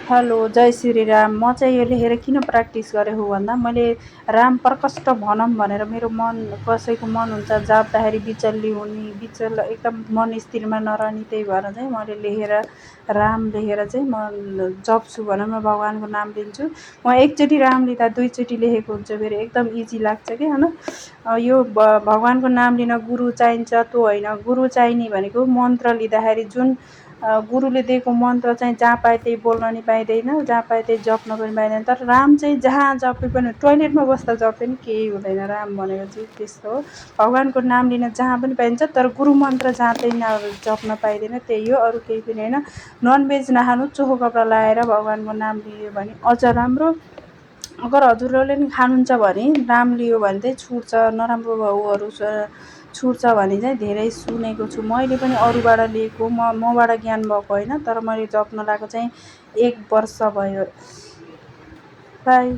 Hello, जय श्री राम। म चाहिँ यो लेखेर किन प्र्याक्टिस गरेको भन्दा मैले राम प्रकष्ट भनौँ भनेर मेरो मन कसैको मन हुन्छ जाप्दाखेरि बिचल्ली हुने एकदम मन स्थिरमा नरहने, त्यही भएर चाहिँ मैले लेखेर राम लेखेर चाहिँ म जप्छु भनौँ न, भगवान्को नाम लिन्छु। म एकचोटि राम लिँदा दुईचोटि लेखेको हुन्छ, फेरि एकदम इजी लाग्छ कि होइन। यो भगवान्को नाम लिन गुरु चाहिन्छ त्यो होइन, गुरु चाहिने भनेको मन्त्र लिँदाखेरि जुन गुरुले दिएको मन्त्र चाहिँ जहाँ पाए त्यही बोल्न नि पाइँदैन, जहाँ पाए त्यही जप्न पनि पाइँदैन। तर राम चाहिँ जहाँ जपे पनि, टोइलेटमा बस्दा जपे पनि केही हुँदैन। राम भनेको चाहिँ त्यस्तो हो, भगवान्को नाम लिन जहाँ पनि पाइन्छ, तर गुरु मन्त्र जहाँ त्यही जप्न पाइँदैन, त्यही हो, अरू केही पनि होइन। ननभेज नखानु, चोखो कपडा लगाएर भगवान्को नाम लियो भने अझ राम्रो। अगर हजुरहरूले नि खानुहुन्छ भने नाम लियो भने चाहिँ छुट्छ, नराम्रो उहरू छुट्छ भने चाहिँ धेरै सुनेको छु। मैले पनि अरूबाट लिएको, मबाट ज्ञान भएको होइन, तर मैले जप्न लगाएको चाहिँ 1 वर्ष भयो। बाई।